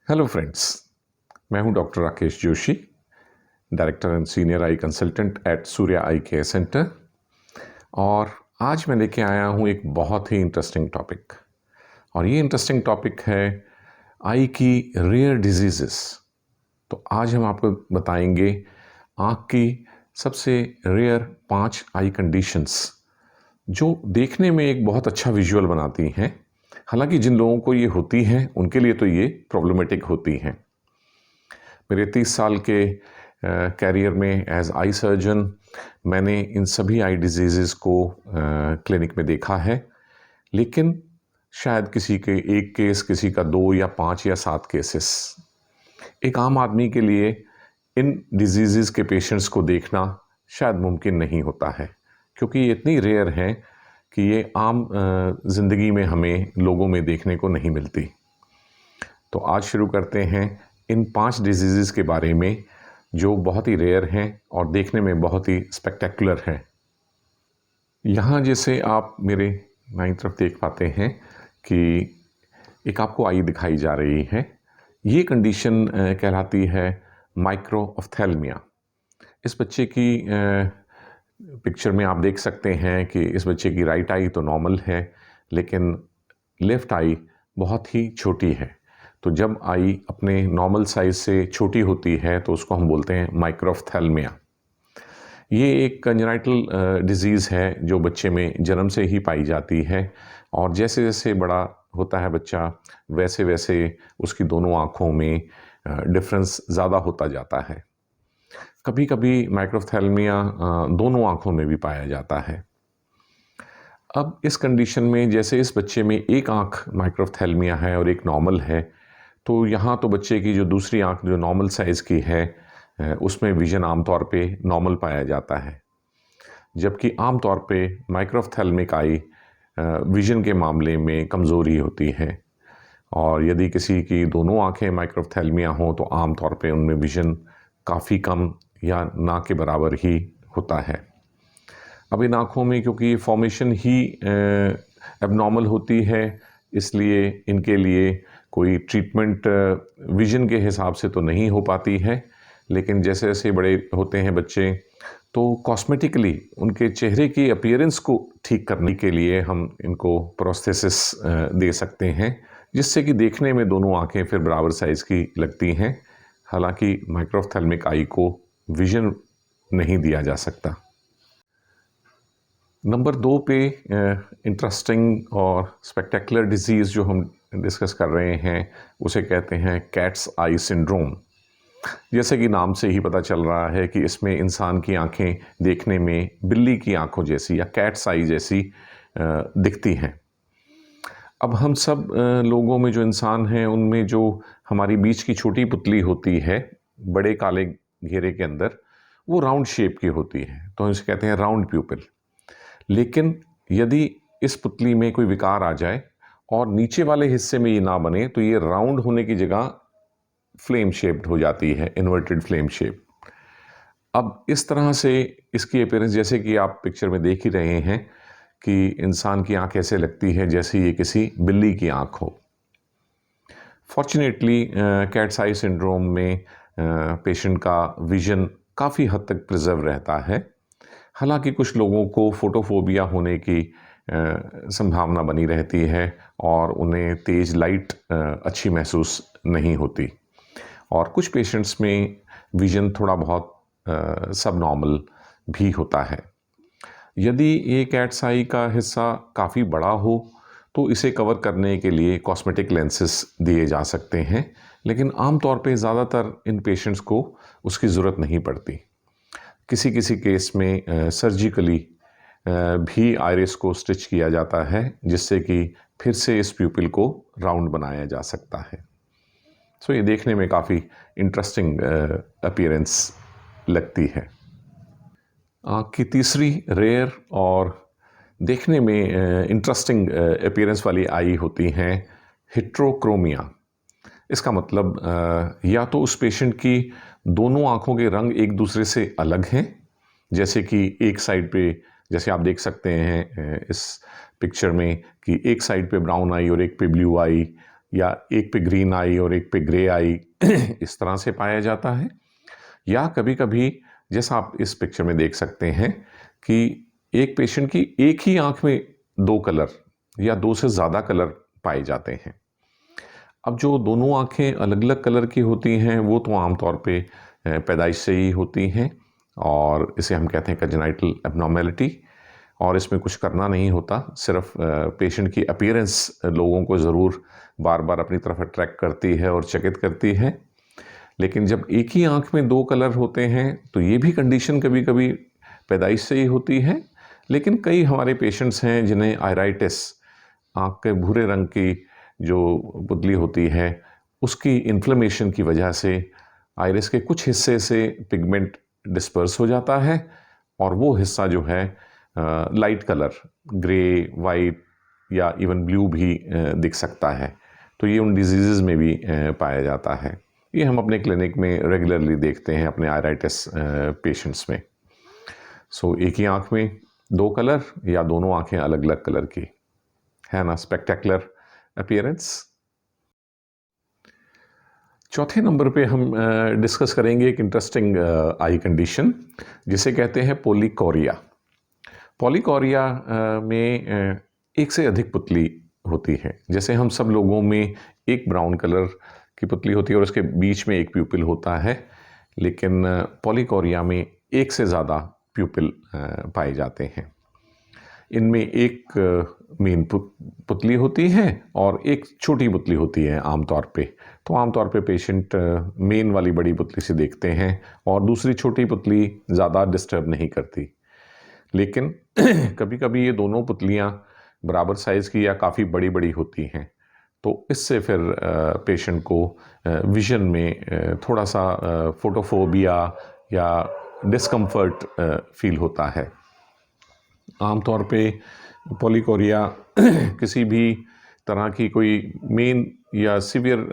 Hello friends, मैं हूं doctor Rakesh Joshi, director and senior I consultant eight Surya I care centre. और आज मैं लेके आया हूं एक बहुत ही इंटरेस्टिंग टॉपिक। और ये इंटरेस्टिंग टॉपिक है आई की रेयर डिजीज़ेस। तो आज हम आपको बताएंगे आँख की सबसे रेयर 5 आई कंडीशंस जो देखने में एक बहुत अच्छा विजुअल बनाती हैं। हालांकि जिन लोगों को ये होती हैं उनके लिए तो ये प्रॉब्लमेटिक होती हैं। मेरे 30 साल के कैरियर में एज आई सर्जन मैंने इन सभी आई डिजीज़ को क्लिनिक में देखा है। लेकिन शायद किसी के एक केस, किसी का 2 या 5 या 7 केसेस। एक आम आदमी के लिए इन डिजीज़ के पेशेंट्स को देखना शायद मुमकिन नहीं होता है, क्योंकि ये इतनी रेयर हैं कि ये आम ज़िंदगी में हमें लोगों में देखने को नहीं मिलती। तो आज शुरू करते हैं इन 5 डिजीज़ के बारे में जो बहुत ही रेयर हैं और देखने में बहुत ही स्पेक्टेकुलर हैं। यहाँ जैसे आप मेरे दाईं तरफ देख पाते हैं कि एक आपको आई दिखाई जा रही है। ये कंडीशन कहलाती है माइक्रोऑफ्थेल्मिया। इस बच्चे की पिक्चर में आप देख सकते हैं कि इस बच्चे की राइट आई तो नॉर्मल है, लेकिन लेफ़्ट आई बहुत ही छोटी है। तो जब आई अपने नॉर्मल साइज़ से छोटी होती है तो उसको हम बोलते हैं माइक्रोऑफ्थेल्मिया। ये एक कंजेनाइटल डिज़ीज़ है जो बच्चे में जन्म से ही पाई जाती है, और जैसे जैसे बड़ा होता है बच्चा वैसे वैसे उसकी दोनों आँखों में डिफरेंस ज़्यादा होता जाता है। कभी कभी माइक्रोऑफ्थेल्मिया दोनों आँखों में भी पाया जाता है। अब इस कंडीशन में जैसे इस बच्चे में एक आँख माइक्रोऑफ्थेल्मिया है और एक नॉर्मल है, तो यहाँ तो बच्चे की जो दूसरी आँख जो नॉर्मल साइज़ की है उसमें विज़न आमतौर पे नॉर्मल पाया जाता है। जबकि आमतौर पे माइक्रोऑफ्थेल्मिक आई विज़न के मामले में कमज़ोरी होती है, और यदि किसी की दोनों आँखें माइक्रोऑफ्थेल्मिया हों तो आमतौर पे उनमें विज़न काफ़ी कम या ना के बराबर ही होता है। अब इन आँखों में क्योंकि फॉर्मेशन ही एबनॉर्मल होती है, इसलिए इनके लिए कोई ट्रीटमेंट विज़न के हिसाब से तो नहीं हो पाती है। लेकिन जैसे जैसे बड़े होते हैं बच्चे तो कॉस्मेटिकली उनके चेहरे की अपीयरेंस को ठीक करने के लिए हम इनको प्रोस्थेसिस दे सकते हैं, जिससे कि देखने में दोनों आँखें फिर बराबर साइज़ की लगती हैं। हालांकि माइक्रोऑफ्थेल्मिक आई को विज़न नहीं दिया जा सकता। नंबर 2 पे इंटरेस्टिंग और स्पेक्टेकुलर डिज़ीज़ जो हम डिस्कस कर रहे हैं उसे कहते हैं कैट्स आई सिंड्रोम। जैसे कि नाम से ही पता चल रहा है कि इसमें इंसान की आंखें देखने में बिल्ली की आंखों जैसी या कैट्स आई जैसी दिखती हैं। अब हम सब लोगों में जो इंसान हैं उनमें जो हमारी बीच की छोटी पुतली होती है बड़े काले घेरे के अंदर, वो राउंड शेप की होती है, तो हम इसे कहते हैं राउंड प्यूपिल। लेकिन यदि इस पुतली में कोई विकार आ जाए और नीचे वाले हिस्से में ये ना बने तो ये राउंड होने की जगह फ्लेम शेप्ड हो जाती है, इन्वर्टेड फ्लेम शेप। अब इस तरह से इसकी अपीयरेंस जैसे कि आप पिक्चर में देख ही रहे हैं कि इंसान की आंख ऐसे लगती है जैसे ये किसी बिल्ली की आंख हो। फॉर्चुनेटली कैट्स आई सिंड्रोम में पेशेंट का विजन काफ़ी हद तक प्रिजर्व रहता है। हालांकि कुछ लोगों को फोटोफोबिया होने की संभावना बनी रहती है और उन्हें तेज़ लाइट अच्छी महसूस नहीं होती, और कुछ पेशेंट्स में विज़न थोड़ा बहुत सब नॉर्मल भी होता है। यदि ये कैट्स आई का हिस्सा काफ़ी बड़ा हो तो इसे कवर करने के लिए कॉस्मेटिक लेंसेस दिए जा सकते हैं, लेकिन आमतौर पे ज़्यादातर इन पेशेंट्स को उसकी ज़रूरत नहीं पड़ती। किसी किसी केस में सर्जिकली भी आइरिस को स्टिच किया जाता है, जिससे कि फिर से इस प्यूपिल को राउंड बनाया जा सकता है। सो ये देखने में काफ़ी इंटरेस्टिंग अपीयरेंस लगती है। आँख की तीसरी रेयर और देखने में इंटरेस्टिंग अपीयरेंस वाली आई होती हैं हेट्रोक्रोमिया। इसका मतलब या तो उस पेशेंट की दोनों आँखों के रंग एक दूसरे से अलग हैं, जैसे कि एक साइड पे, जैसे आप देख सकते हैं इस पिक्चर में कि एक साइड पे ब्राउन आई और एक पे ब्लू आई, या एक पे ग्रीन आई और एक पे ग्रे आई इस तरह से पाया जाता है। या कभी कभी जैसा आप इस पिक्चर में देख सकते हैं कि एक पेशेंट की एक ही आंख में दो कलर या दो से ज़्यादा कलर पाए जाते हैं। अब जो दोनों आंखें अलग अलग कलर की होती हैं वो तो आमतौर पे पैदाइश से ही होती हैं और इसे हम कहते हैं कंजेनाइटल एब्नॉर्मेलिटी, और इसमें कुछ करना नहीं होता। सिर्फ पेशेंट की अपीयरेंस लोगों को ज़रूर बार बार अपनी तरफ अट्रैक्ट करती है और चकित करती है। लेकिन जब एक ही आंख में दो कलर होते हैं तो ये भी कंडीशन कभी कभी पैदाइश से ही होती है। लेकिन कई हमारे पेशेंट्स हैं जिन्हें आयराइटिस, आँख के भूरे रंग की जो पुतली होती है उसकी इन्फ्लेमेशन की वजह से आइरिस के कुछ हिस्से से पिगमेंट डिस्पर्स हो जाता है और वो हिस्सा जो है लाइट कलर, ग्रे, वाइट या इवन ब्लू भी दिख सकता है। तो ये उन डिजीज़ में भी पाया जाता है। ये हम अपने क्लिनिक में रेगुलरली देखते हैं अपने आयराइटिस पेशेंट्स में। सो एक ही आँख में दो कलर या दोनों आँखें अलग अलग कलर की, है ना स्पेक्टेकुलर अपीयरेंस। चौथे नंबर पे हम डिस्कस करेंगे एक इंटरेस्टिंग आई कंडीशन जिसे कहते हैं पॉलीकोरिया। पॉलीकोरिया में एक से अधिक पुतली होती है। जैसे हम सब लोगों में एक ब्राउन कलर की पुतली होती है और उसके बीच में एक प्यूपिल होता है, लेकिन पॉलीकोरिया में एक से ज़्यादा प्यूपिल पाए जाते हैं। इनमें एक मेन पुतली होती है और एक छोटी पुतली होती है आमतौर पे। तो आमतौर पे पेशेंट मेन वाली बड़ी पुतली से देखते हैं और दूसरी छोटी पुतली ज़्यादा डिस्टर्ब नहीं करती। लेकिन कभी कभी ये दोनों पुतलियाँ बराबर साइज़ की या काफ़ी बड़ी बड़ी होती हैं, तो इससे फिर पेशेंट को विज़न में थोड़ा सा फोटोफोबिया या डिस्कम्फर्ट फील होता है। आमतौर पे पॉलीकोरिया किसी भी तरह की कोई मेन या सीवियर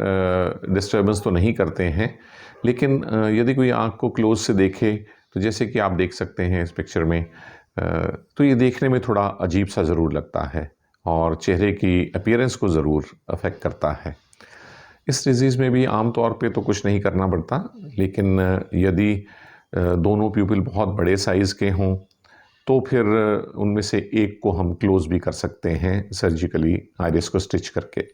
डिस्टर्बेंस तो नहीं करते हैं, लेकिन यदि कोई आँख को क्लोज से देखे तो जैसे कि आप देख सकते हैं इस पिक्चर में, तो ये देखने में थोड़ा अजीब सा ज़रूर लगता है और चेहरे की अपीयरेंस को ज़रूर अफेक्ट करता है। इस डिज़ीज़ में भी आम तौर पे तो कुछ नहीं करना पड़ता, लेकिन यदि दोनों प्यूपिल बहुत बड़े साइज़ के हों तो फिर उनमें से एक को हम क्लोज भी कर सकते हैं सर्जिकली आइरिस को स्टिच करके।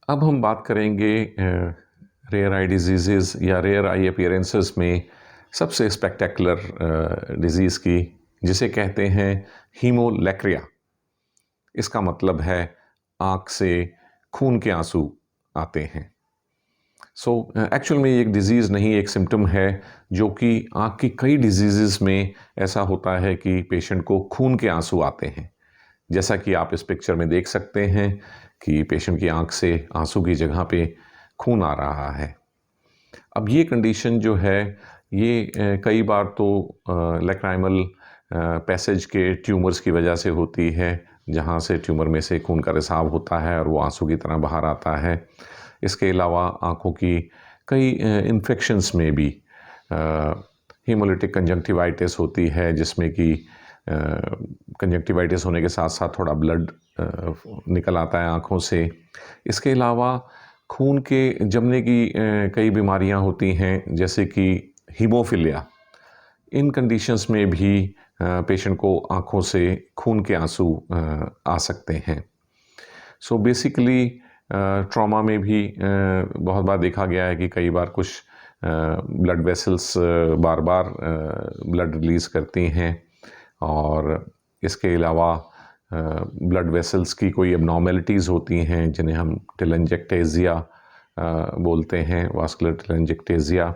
अब हम बात करेंगे रेयर आई डिजीज़ या रेयर आई अपीयरेंसेस में सबसे स्पेक्टेकुलर डिज़ीज़ की, जिसे कहते हैं हीमोलैक्रिया। इसका मतलब है आँख से खून के आंसू आते हैं। एक्चुअल में ये एक डिज़ीज़ नहीं, एक सिम्टम है जो कि आँख की कई डिजीज़ में ऐसा होता है कि पेशेंट को खून के आंसू आते हैं। जैसा कि आप इस पिक्चर में देख सकते हैं कि पेशेंट की आँख से आंसू की जगह पे खून आ रहा है। अब ये कंडीशन जो है ये कई बार तो लैक्राइमल पैसेज के ट्यूमर्स की वजह से होती है, जहाँ से ट्यूमर में से खून का रिसाव होता है और वो आंसू की तरह बाहर आता है। इसके अलावा आँखों की कई इन्फेक्शंस में भी हीमोलिटिक कंजंक्टिवाइटिस होती है, जिसमें कि कंजंक्टिवाइटिस होने के साथ साथ थोड़ा ब्लड निकल आता है आँखों से। इसके अलावा खून के जमने की कई बीमारियां होती हैं, जैसे कि हीमोफिलिया। इन कंडीशंस में भी पेशेंट को आँखों से खून के आंसू आ सकते हैं। सो बेसिकली ट्रॉमा में भी बहुत बार देखा गया है कि कई बार कुछ ब्लड वेसल्स बार बार ब्लड रिलीज़ करती हैं, और इसके अलावा ब्लड वेसल्स की कोई एबनॉर्मेलिटीज़ होती हैं जिन्हें हम टेलेंजेक्टेजिया बोलते हैं, वास्कुलर टेलेंजेक्टेजिया,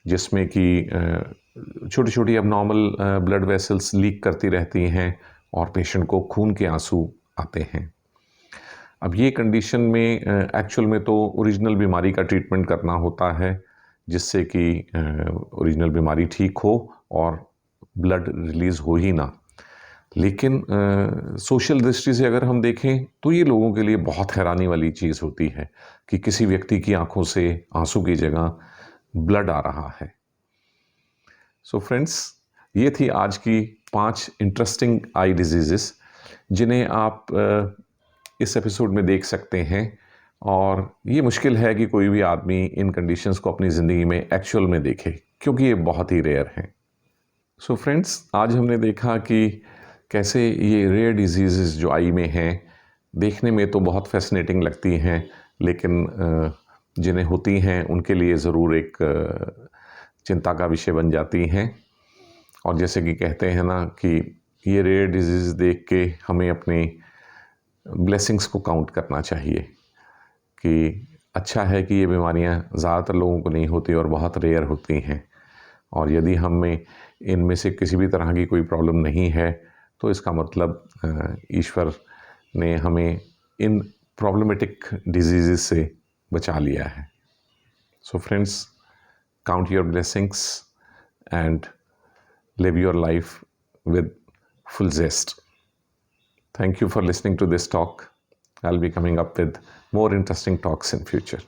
जिसमें कि छोटी छोटी एबनॉर्मल ब्लड वेसल्स लीक करती रहती हैं और पेशेंट को खून के आंसू आते हैं। अब ये कंडीशन में एक्चुअल में तो ओरिजिनल बीमारी का ट्रीटमेंट करना होता है, जिससे कि ओरिजिनल बीमारी ठीक हो और ब्लड रिलीज़ हो ही ना। लेकिन सोशल दृष्टि से अगर हम देखें तो ये लोगों के लिए बहुत हैरानी वाली चीज़ होती है कि किसी व्यक्ति की आंखों से आंसू की जगह ब्लड आ रहा है। सो फ्रेंड्स, ये थी आज की 5 इंटरेस्टिंग आई डिजीज़ेस जिन्हें आप इस एपिसोड में देख सकते हैं और ये मुश्किल है कि कोई भी आदमी इन कंडीशंस को अपनी ज़िंदगी में एक्चुअल में देखे, क्योंकि ये बहुत ही रेयर हैं। सो फ्रेंड्स, आज हमने देखा कि कैसे ये रेयर डिजीज़ जो आई में हैं देखने में तो बहुत फैसिनेटिंग लगती हैं, लेकिन जिन्हें होती हैं उनके लिए ज़रूर एक चिंता का विषय बन जाती हैं। और जैसे कि कहते हैं ना कि ये रेयर डिजीज़ देख के हमें अपनी ब्लेसिंग्स को काउंट करना चाहिए कि अच्छा है कि ये बीमारियां ज़्यादातर लोगों को नहीं होती और बहुत रेयर होती हैं। और यदि हमें इनमें से किसी भी तरह की कोई प्रॉब्लम नहीं है तो इसका मतलब ईश्वर ने हमें इन प्रॉब्लमेटिक डिजीज़ से बचा लिया है। So friends, count your blessings and live your life with full zest. Thank you for listening to this talk. I'll be coming up with more interesting talks in future.